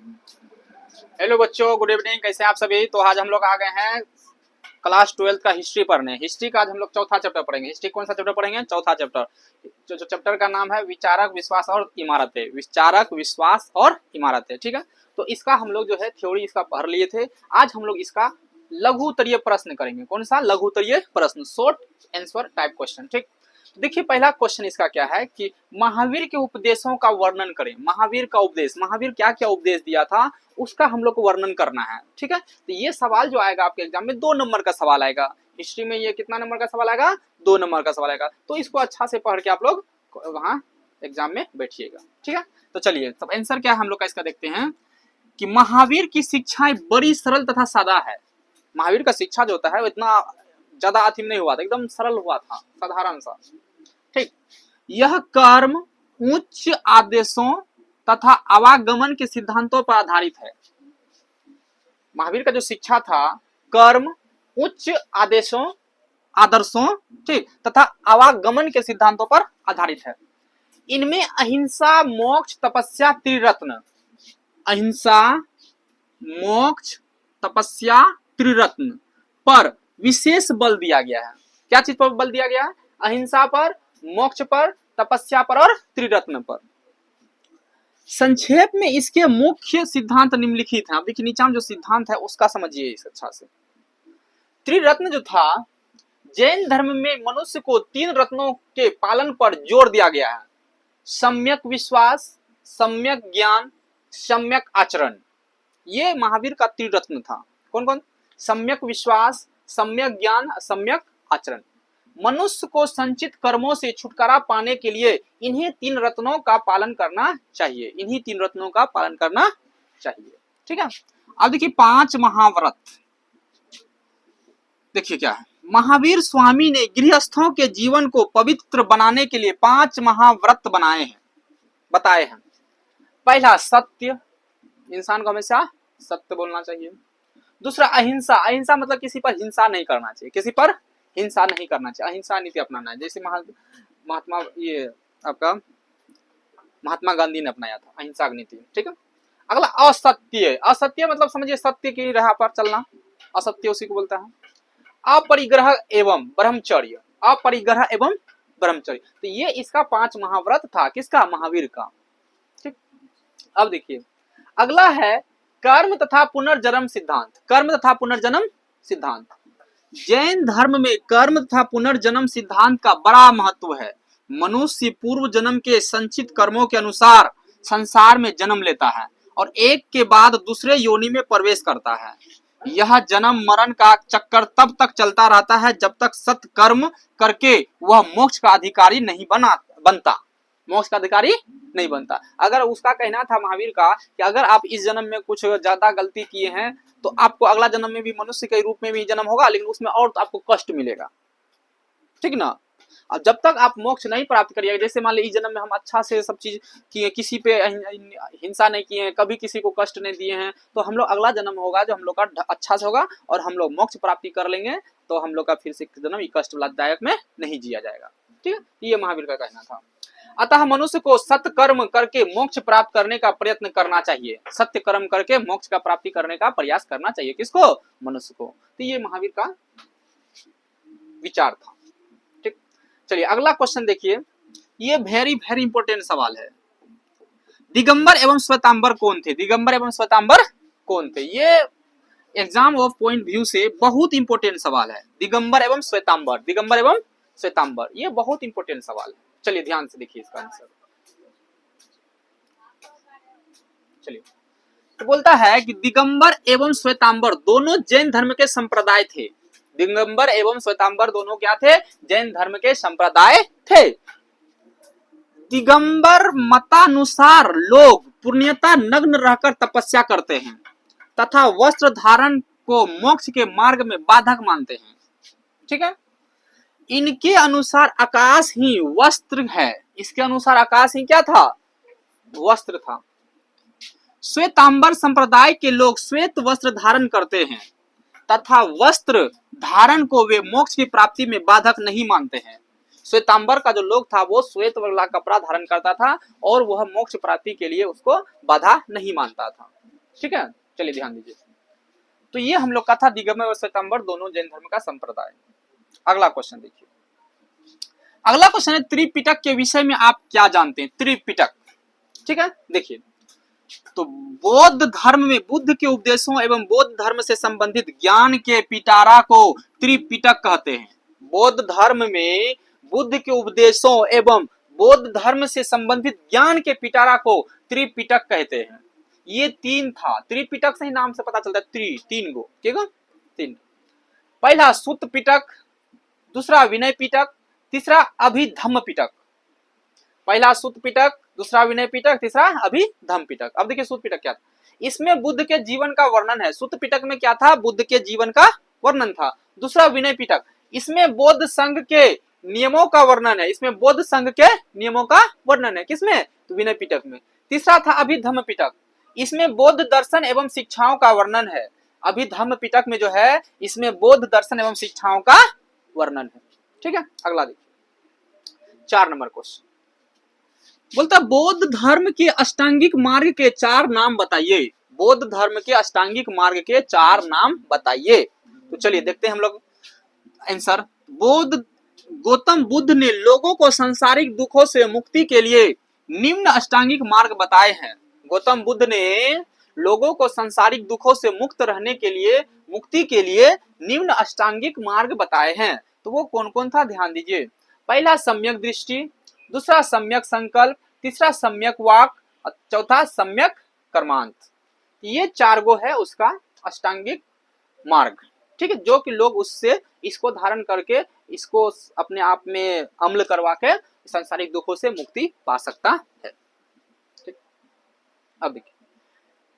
Hello बच्चों, good evening. कैसे हैं आप सभी? तो आज हम लोग आ गए हैं क्लास 12 का हिस्ट्री पढ़ने। हिस्ट्री का आज हम लोग चौथा चैप्टर पढ़ेंगे। हिस्ट्री कौन सा चैप्टर पढ़ेंगे? चौथा चैप्टर। जो चैप्टर का नाम है विचारक, विश्वास और इमारतें। विचारक, विश्वास और इमारतें, ठीक है। तो इसका हम लोग जो है थ्योरी इसका पढ़ लिए थे। आज हम लोग इसका लघुत्तरीय प्रश्न करेंगे। कौन सा? लघुत्तरीय प्रश्न, शॉर्ट आंसर टाइप क्वेश्चन, ठीक। देखिए पहला क्वेश्चन इसका क्या है कि महावीर के उपदेशों का वर्णन करें। महावीर का उपदेश, महावीर क्या क्या उपदेश दिया था उसका हम लोग को वर्णन करना है, ठीक है। तो ये सवाल जो आएगा आपके एग्जाम में 2 नंबर का सवाल आएगा। हिस्ट्री में ये कितना नंबर का सवाल आएगा? 2 नंबर का सवाल आएगा। तो इसको अच्छा से पढ़ के आप लोग वहां एग्जाम में बैठिएगा, ठीक है। तो चलिए तब आंसर क्या है हम लोग का इसका देखते हैं कि महावीर की शिक्षाएं बड़ी सरल तथा सादा है। महावीर का शिक्षा जो होता है वो इतना ज्यादा अथीम नहीं हुआ था, एकदम सरल हुआ था, साधारण सा, ठीक। यह कर्म उच्च आदेशों तथा आवागमन के सिद्धांतों पर आधारित है। महावीर का जो शिक्षा था कर्म, उच्च आदेशों, आदर्शों, ठीक, तथा आवागमन के सिद्धांतों पर आधारित है। इनमें अहिंसा, मोक्ष, तपस्या, त्रिरत्न, अहिंसा, मोक्ष, तपस्या, त्रिरत्न पर विशेष बल दिया गया है। क्या चीज पर बल दिया गया है? अहिंसा पर, मोक्ष पर, तपस्या पर और त्रिरत्न पर। संक्षेप में इसके मुख्य सिद्धांत निम्नलिखित हैं। अब देखिए नीचे जो सिद्धांत है उसका समझिए इस अच्छा से। त्रिरत्न जो था, जैन धर्म में मनुष्य को 3 रत्नों के पालन पर जोर दिया गया है। सम्यक विश्वास, सम्यक ज्ञान, सम्यक आचरण। ये महावीर का त्रिरत्न था। कौन कौन? सम्यक विश्वास, सम्यक ज्ञान, सम्यक आचरण। मनुष्य को संचित कर्मों से छुटकारा पाने के लिए इन्हीं 3 रत्नों का पालन करना चाहिए। इन्हीं 3 रत्नों का पालन करना चाहिए, ठीक है। अब देखिए 5 महाव्रत। देखिए क्या है, महावीर स्वामी ने गृहस्थों के जीवन को पवित्र बनाने के लिए 5 महाव्रत बनाए हैं, बताए हैं। पहला सत्य, इंसान को हमेशा सत्य बोलना चाहिए। दूसरा अहिंसा, अहिंसा मतलब किसी पर हिंसा नहीं करना चाहिए, किसी पर हिंसा नहीं करना चाहिए, अहिंसा नीति अपनाना है। जैसे महात्मा ये आपका महात्मा गांधी ने अपनाया था अहिंसा नीति, ठीक है। अगला असत्य, असत्य मतलब समझिए सत्य की राह पर चलना, असत्य उसी को बोलता है। अपरिग्रह एवं ब्रह्मचर्य, अपरिग्रह एवं ब्रह्मचर्य। तो ये इसका 5 महाव्रत था, किसका? महावीर का, ठीक। अब देखिए अगला है कर्म तथा पुनर्जन्म सिद्धांत। कर्म तथा पुनर्जन्म सिद्धांत, जैन धर्म में कर्म तथा पुनर्जन्म सिद्धांत का बड़ा महत्व है। मनुष्य पूर्व जन्म के संचित कर्मों के अनुसार संसार में जन्म लेता है और एक के बाद दूसरे योनि में प्रवेश करता है। यह जन्म मरण का चक्कर तब तक चलता रहता है जब तक सत्कर्म करके वह मोक्ष का अधिकारी नहीं बनता। मोक्ष का अधिकारी नहीं बनता। अगर उसका कहना था महावीर का कि अगर आप इस जन्म में कुछ ज्यादा गलती किए हैं तो आपको अगला जन्म में भी मनुष्य के रूप में भी जन्म होगा, लेकिन उसमें और तो आपको कष्ट मिलेगा, ठीक ना। अब जब तक आप मोक्ष नहीं प्राप्त करिएगा, जैसे मान लीजिए इस जन्म में हम अच्छा से सब चीज किए, किसी पे हिंसा नहीं किए हैं, कभी किसी को कष्ट नहीं दिए हैं, तो हम लोग अगला जन्म होगा जो हम लोग का अच्छा से होगा और हम लोग मोक्ष प्राप्ति कर लेंगे, तो हम लोग का फिर से जन्म कष्ट लाभदायक में नहीं जिया जाएगा, ठीक है। ये महावीर का कहना था। अतः मनुष्य को सत्कर्म करके मोक्ष प्राप्त करने का प्रयत्न करना चाहिए। सत्य कर्म करके मोक्ष का प्राप्ति करने का प्रयास करना चाहिए। किसको? मनुष्य को। तो ये महावीर का विचार था, ठीक। चलिए अगला क्वेश्चन देखिए, ये वेरी वेरी इंपॉर्टेंट सवाल है। दिगंबर एवं श्वेतांबर कौन थे? दिगंबर एवं श्वेतांबर कौन थे? ये एग्जाम ऑफ पॉइंट व्यू से बहुत इंपॉर्टेंट सवाल है। दिगंबर एवं श्वेतांबर, दिगंबर एवं श्वेतांबर, ये बहुत इंपॉर्टेंट सवाल है। चलिए ध्यान से देखिए इसका आंसर। चलिए तो बोलता है कि दिगंबर एवं श्वेतांबर दोनों जैन धर्म के संप्रदाय थे। दिगंबर एवं श्वेतांबर दोनों क्या थे? जैन धर्म के संप्रदाय थे। दिगंबर मतानुसार लोग पुण्यता नग्न रहकर तपस्या करते हैं तथा वस्त्र धारण को मोक्ष के मार्ग में बाधक मानते हैं, ठीक है। इनके अनुसार आकाश ही वस्त्र है। इसके अनुसार आकाश ही क्या था? वस्त्र था। श्वेतांबर संप्रदाय के लोग श्वेत वस्त्र धारण करते हैं तथा वस्त्र धारण को वे मोक्ष की प्राप्ति में बाधक नहीं मानते हैं। श्वेतांबर का जो लोग था वो श्वेत वाला कपड़ा धारण करता था और वह मोक्ष प्राप्ति के लिए उसको बाधा नहीं मानता था। ठीक है, चलिए ध्यान दीजिए। तो ये हम लोग का था दिगंबर व श्वेतांबर दोनों जैन धर्म का संप्रदाय। अगला क्वेश्चन देखिए, अगला क्वेश्चन है त्रिपिटक के विषय में आप क्या जानते हैं? त्रिपिटक, ठीक है, देखिए तो बौद्ध धर्म में बुद्ध के उपदेशों एवं बौद्ध धर्म से संबंधित ज्ञान के पिटारा को त्रिपिटक कहते हैं। बौद्ध धर्म में बुद्ध के उपदेशों एवं बौद्ध धर्म से संबंधित ज्ञान के पिटारा को त्रिपिटक कहते हैं। ये तीन था, त्रिपिटक से ही नाम से पता चलता है, तीन गो, ठीक है, तीन। पहला सुत्त पिटक, दूसरा विनय पिटक, तीसरा अभिधम्म पिटक। पहला सुत्त पिटक, दूसरा विनय पिटक, तीसरा अभिधम्म पिटक। अब देखिए सुत्त पिटक क्या था, इसमें बुद्ध के जीवन का वर्णन है। सुत्त पिटक में क्या था? बुद्ध के जीवन का वर्णन था। दूसरा विनय पिटक, इसमें बौद्ध संघ के नियमों का वर्णन है। इसमें बौद्ध संघ के नियमों का वर्णन है, किसमें? तो विनय पिटक में। तीसरा था अभिधम्म पिटक, इसमें बौद्ध दर्शन एवं शिक्षाओं का वर्णन है। अभिधम्म पिटक में जो है इसमें बौद्ध दर्शन एवं शिक्षाओं का वर्णन है, ठीक है। अगला देखिए 4 नंबर क्वेश्चन, बोलता बौद्ध धर्म के अष्टांगिक मार्ग के 4 नाम बताइए। बौद्ध धर्म के अष्टांगिक मार्ग के 4 नाम बताइए। तो चलिए देखते हैं हम लोग आंसर। गौतम बुद्ध ने लोगों को सांसारिक दुखों से मुक्ति के लिए निम्न अष्टांगिक मार्ग बताए हैं। गौतम बुद्ध ने लोगों को सांसारिक दुखों से मुक्त रहने के लिए, मुक्ति के लिए निम्न अष्टांगिक मार्ग बताए हैं। तो वो कौन कौन था? ध्यान दीजिए। पहला सम्यक दृष्टि, दूसरा सम्यक संकल्प, तीसरा सम्यक वाक, चौथा सम्यक कर्मांत। ये 4 गो है उसका अष्टांगिक मार्ग, ठीक है, जो कि लोग उससे इसको धारण करके इसको अपने आप में अमल करवा के सांसारिक दुखों से मुक्ति पा सकता है, ठीक। अब देखिए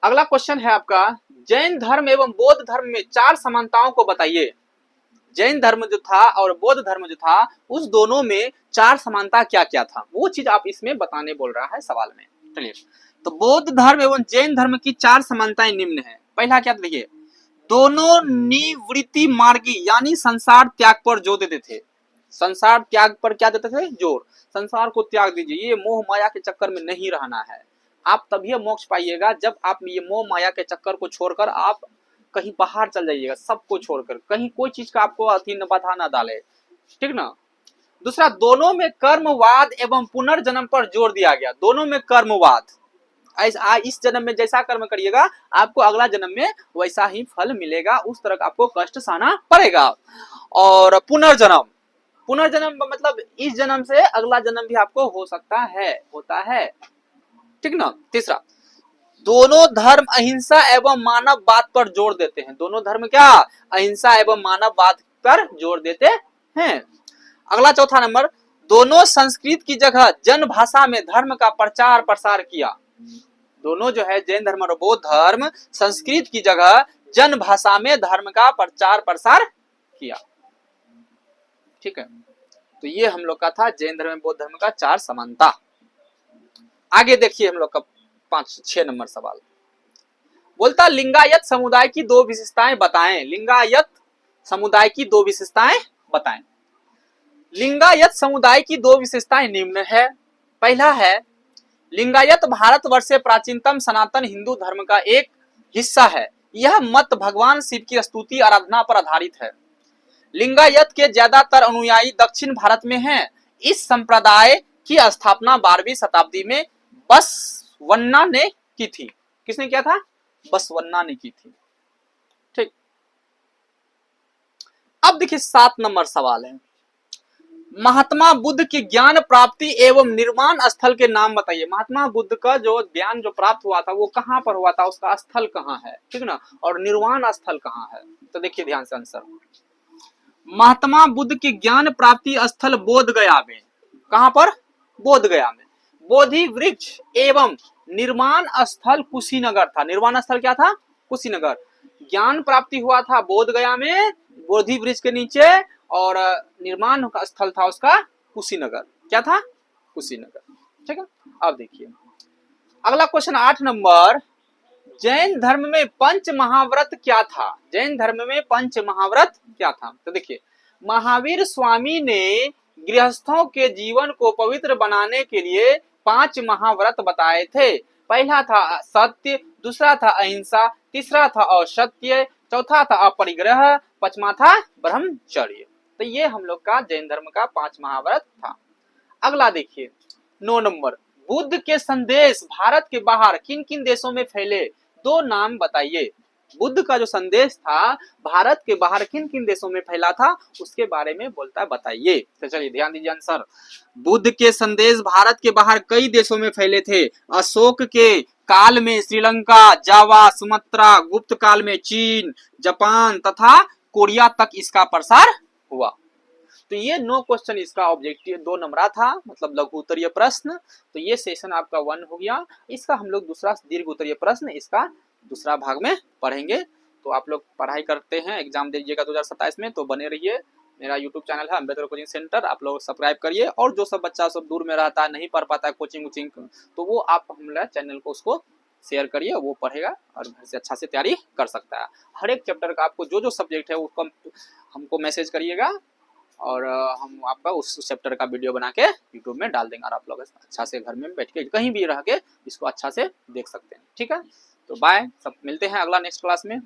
अगला क्वेश्चन है आपका, जैन धर्म एवं बौद्ध धर्म में 4 समानताओं को बताइए। जैन धर्म जो था और बौद्ध धर्म जो था, उस दोनों में 4 समानता क्या क्या था, वो चीज आप इसमें बताने बोल रहा है सवाल में। चलिए, तो बौद्ध धर्म एवं जैन धर्म की 4 समानताएं निम्न है। पहला क्या? देखिए, दोनों निवृत्ति मार्गी यानी संसार त्याग पर जोर देते थे। संसार त्याग पर क्या देते थे? जोर। संसार को त्याग दीजिए, ये मोह माया के चक्कर में नहीं रहना है। आप तभी मोक्ष पाइएगा जब आप ये मोह माया के चक्कर को छोड़कर आप कहीं बाहर चल जाइएगा, सबको छोड़कर, कहीं कोई चीज का आपको अधीन बाधा ना डाले, ठीक ना। दूसरा, दोनों में कर्मवाद एवं पुनर्जन्म पर जोर दिया गया। दोनों में कर्मवाद, इस जन्म में जैसा कर्म करिएगा आपको अगला जन्म में वैसा ही फल मिलेगा, उस तरह का आपको कष्ट सहना पड़ेगा। और पुनर्जन्म, पुनर्जन्म मतलब इस जन्म से अगला जन्म भी आपको हो सकता है, होता है, ठीक ना। तीसरा, दोनों धर्म अहिंसा एवं मानववाद पर जोर देते हैं। दोनों धर्म क्या? अहिंसा एवं मानववाद पर जोर देते हैं। अगला चौथा नंबर, दोनों संस्कृत की जगह जन भाषा में धर्म का प्रचार प्रसार किया। दोनों जो है जैन धर्म और बौद्ध धर्म संस्कृत की जगह जन भाषा में धर्म का प्रचार प्रसार किया, ठीक है। तो ये हम लोग का था जैन धर्म बौद्ध धर्म का 4 समानता। आगे देखिए हम लोग का 6 नंबर सवाल, बोलता लिंगायत समुदाय की 2 विशेषताएं बताएं। लिंगायत समुदाय की 2 विशेषताएं बताएं। लिंगायत समुदाय की 2 विशेषताएं निम्न है। पहला है, लिंगायत भारतवर्ष से प्राचीनतम सनातन हिंदू धर्म का एक हिस्सा है। यह मत भगवान शिव की स्तुति आराधना पर आधारित है। लिंगायत के ज्यादातर अनुयायी दक्षिण भारत में हैं। इस संप्रदाय की स्थापना 12वीं शताब्दी में बसवन्ना ने की थी। किसने किया था? बसवन्ना ने की थी, ठीक। अब देखिए 7 नंबर सवाल है, महात्मा बुद्ध की ज्ञान प्राप्ति एवं निर्वाण स्थल के नाम बताइए। महात्मा बुद्ध का जो ज्ञान जो प्राप्त हुआ था वो कहां पर हुआ था, उसका स्थल कहां है, ठीक ना, और निर्वाण स्थल कहां है। तो देखिए ध्यान से आंसर, महात्मा बुद्ध की ज्ञान प्राप्ति स्थल बोध गया में। कहां पर? बोध गया में। बोधि वृक्ष एवं निर्वाण स्थल कुशीनगर था। निर्वाण स्थल क्या था? कुशीनगर। ज्ञान प्राप्ति हुआ था बोध गया में, बोधि वृक्ष के नीचे, और निर्माण का स्थल था उसका कुशीनगर। क्या था? कुशीनगर, ठीक है। अब देखिए अगला क्वेश्चन 8 नंबर, जैन धर्म में पंच महाव्रत क्या था? जैन धर्म में पंच महाव्रत क्या था? तो देखिए, महावीर स्वामी ने गृहस्थों के जीवन को पवित्र बनाने के लिए 5 महाव्रत बताए थे। पहला था सत्य, दूसरा था अहिंसा, तीसरा था असत्य, चौथा था अपरिग्रह, पांचवा था ब्रह्मचर्य। तो ये हम लोग का जैन धर्म का 5 महाव्रत था। अगला देखिए 9 नंबर, बुद्ध के संदेश भारत के बाहर किन किन देशों में फैले, 2 नाम बताइए। बुद्ध का जो संदेश था भारत के बाहर किन किन देशों में फैला था उसके बारे में बोलता है, बताइए। तो चलिए ध्यान दीजिए आंसर। बुद्ध के संदेश भारत के बाहर कई देशों में फैले थे। अशोक के काल में श्रीलंका, जावा, सुमात्रा, गुप्त काल में चीन, जापान तथा कोरिया तक इसका प्रसार हुआ। तो ये 9 क्वेश्चन इसका ऑब्जेक्टिव 2 नंबर था, मतलब लघु उत्तरीय प्रश्न। तो ये सेशन आपका 1 हो गया। इसका हम लोग दूसरा दीर्घ उत्तरीय प्रश्न इसका दूसरा भाग में पढ़ेंगे। तो आप लोग पढ़ाई करते हैं, एग्जाम दीजिएगा 2027 में, तो बने रहिए। मेरा यूट्यूब चैनल है अम्बेडकर कोचिंग सेंटर, आप लोग सब्सक्राइब करिए। और जो सब बच्चा सब दूर में रहता है, नहीं पढ़ पाता है कोचिंग वोचिंग, तो वो आप हमारे चैनल को उसको शेयर करिए, वो पढ़ेगा और घर से अच्छा से तैयारी कर सकता है। हर एक चैप्टर का आपको जो जो सब्जेक्ट है उसको हमको मैसेज करिएगा और हम आपका उस चैप्टर का वीडियो बना के यूट्यूब में डाल देंगे और आप लोग अच्छा से घर में बैठ के कहीं भी रह के इसको अच्छा से देख सकते हैं। ठीक है, तो बाय, सब मिलते हैं अगला नेक्स्ट क्लास में।